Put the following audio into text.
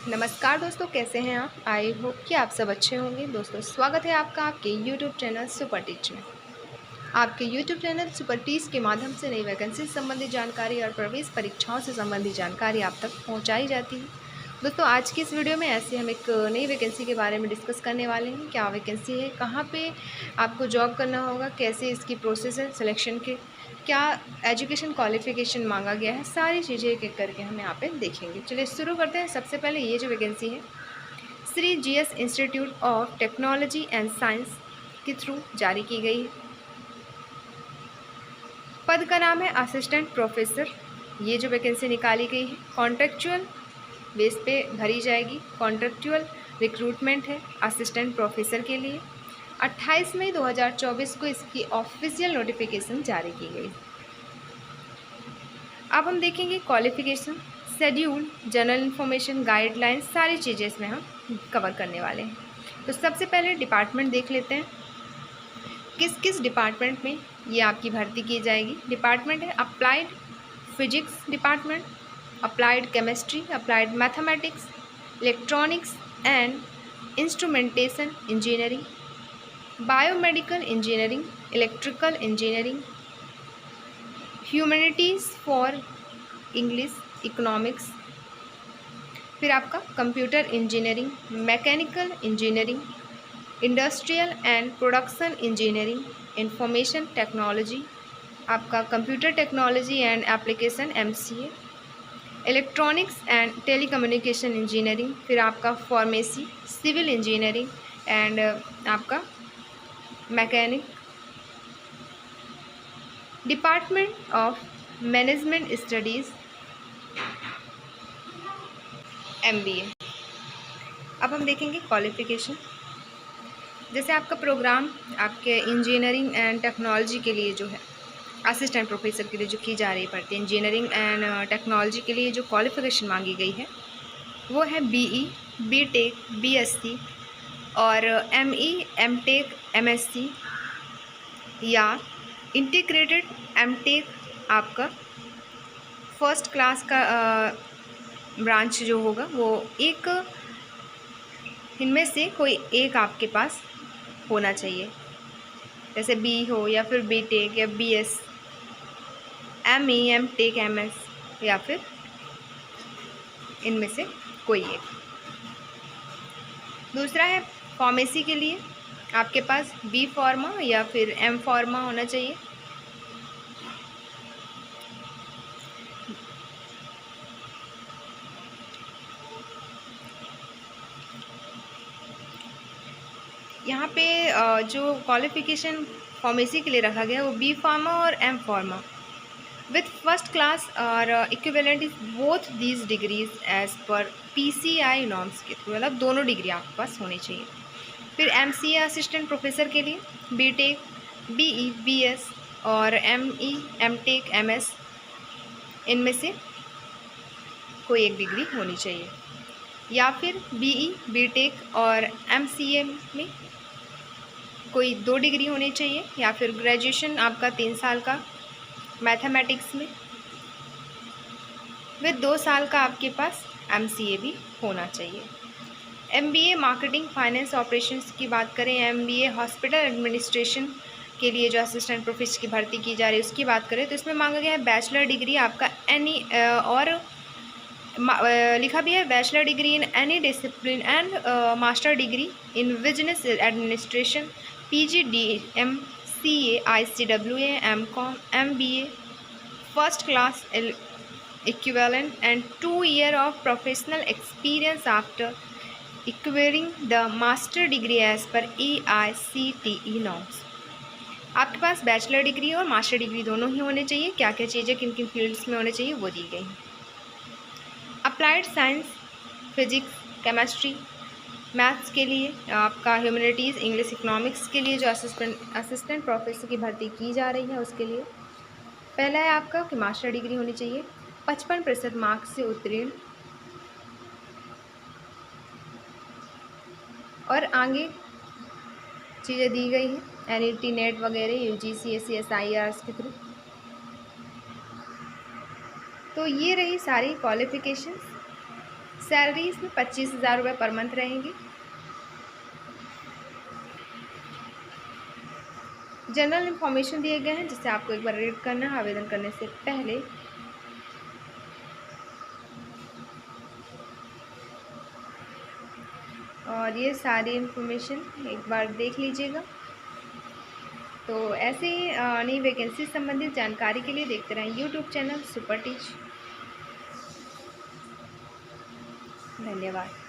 नमस्कार दोस्तों, कैसे हैं आप। आई होप कि आप सब अच्छे होंगे। दोस्तों, स्वागत है आपका आपके यूट्यूब चैनल सुपर टीच में। आपके यूट्यूब चैनल सुपर टीच के माध्यम से नई वैकेंसी से संबंधित जानकारी और प्रवेश परीक्षाओं से संबंधित जानकारी आप तक पहुंचाई जाती है। दोस्तों, आज की इस वीडियो में ऐसे हम एक नई वैकेंसी के बारे में डिस्कस करने वाले हैं। क्या वैकेंसी है, कहाँ पे आपको जॉब करना होगा, कैसे इसकी प्रोसेस है सिलेक्शन के, क्या एजुकेशन क्वालिफिकेशन मांगा गया है, सारी चीज़ें एक एक करके हम यहाँ पे देखेंगे। चलिए शुरू करते हैं। सबसे पहले ये जो वैकेंसी है Shri GS institute of technology and science के थ्रू जारी की गई है। पद का नाम है असिस्टेंट प्रोफेसर। ये जो वैकेंसी निकाली गई है कॉन्ट्रेक्चुअल बेस पे भरी जाएगी। कॉन्ट्रेक्चुअल रिक्रूटमेंट है असिस्टेंट प्रोफेसर के लिए। 28 मई 2024 को इसकी ऑफिशियल नोटिफिकेशन जारी की गई। अब हम देखेंगे qualification, schedule, general information, guidelines, सारी चीज़ें इसमें हम कवर करने वाले हैं। तो सबसे पहले डिपार्टमेंट देख लेते हैं, किस किस डिपार्टमेंट में ये आपकी भर्ती की जाएगी। डिपार्टमेंट है applied physics department, applied chemistry, applied mathematics, electronics and instrumentation engineering, biomedical engineering, electrical engineering, humanities for English, economics, फिर आपका computer engineering, mechanical engineering, industrial and production engineering, information technology, आपका computer technology and application MCA, electronics and telecommunication engineering, फिर आपका pharmacy, civil engineering and आपका mechanic, department of management studies MBA. अब हम देखेंगे qualification. जैसे आपका प्रोग्राम आपके इंजीनियरिंग एंड टेक्नोलॉजी के लिए जो है असिस्टेंट प्रोफेसर के लिए जो की जा रही पड़ती है, इंजीनियरिंग एंड टेक्नोलॉजी के लिए जो क्वालिफ़िकेशन मांगी गई है वो है बीई, बीटेक, बीएससी और एमई, एमटेक, एमएससी या इंटीग्रेटेड एमटेक। आपका फर्स्ट क्लास का ब्रांच जो होगा वो एक इनमें से कोई एक आपके पास होना चाहिए, जैसे बी हो या फिर बीटेक या बीएस, एमई, एमटेक, एमएस या फिर इनमें से कोई एक। दूसरा है फार्मेसी के लिए आपके पास बी फार्मा या फिर एम फार्मा होना चाहिए। यहाँ पे जो क्वालिफ़िकेशन फार्मेसी के लिए रखा गया है वो बी फार्मा और M pharma with first class or equivalent is both these degrees as per PCI norms के थ्रू, मतलब दोनों डिग्री आपके पास होनी चाहिए। फिर MCA असिस्टेंट प्रोफेसर के लिए बीटेक, बीई, बीएस और एमई, एमटेक, एमएस इनमें से कोई एक डिग्री होनी चाहिए, या फिर बीई, बीटेक और एमसीए में कोई 2 डिग्री होनी चाहिए, या फिर ग्रेजुएशन आपका 3 साल का मैथमेटिक्स में वे 2 साल का आपके पास एमसीए भी होना चाहिए। एमबीए मार्केटिंग, फाइनेंस, ऑपरेशंस की बात करें, एमबीए हॉस्पिटल एडमिनिस्ट्रेशन के लिए जो असिस्टेंट प्रोफेसर की भर्ती की जा रही है उसकी बात करें तो इसमें मांगा गया है बैचलर डिग्री आपका एनी और लिखा भी है bachelor degree in any discipline and master degree in business administration, PGDM, CA, ICWA, MCOM, MBA, first class equivalent and 2 year of professional experience after acquiring the master degree as per AICTE norms। आपके पास bachelor degree और master degree दोनों ही होने चाहिए। क्या क्या चीज़ें किन किन फील्ड्स में होने चाहिए वो दी गई हैं। Applied science, physics, chemistry, maths के लिए आपका ह्यूमैनिटीज़, इंग्लिश, इकोनॉमिक्स के लिए जो असिस्टेंट प्रोफेसर की भर्ती की जा रही है उसके लिए पहला है आपका कि मास्टर डिग्री होनी चाहिए, 55% मार्क्स से उत्तीर्ण, और आगे चीज़ें दी गई हैं NET, नेट वगैरह, UGC, SCSIR के थ्रू। तो ये रही सारी क्वालिफ़िकेशंस। सैलरी इसमें 25,000 रुपये पर मंथ रहेंगी। जनरल इन्फॉर्मेशन दिए गए हैं जिसे आपको एक बार रीड करना है आवेदन करने से पहले। और ये सारी इन्फॉर्मेशन एक बार देख लीजिएगा। तो ऐसे ही नई वैकेंसी संबंधित जानकारी के लिए देखते रहें यूट्यूब चैनल सुपर टीच। धन्यवाद।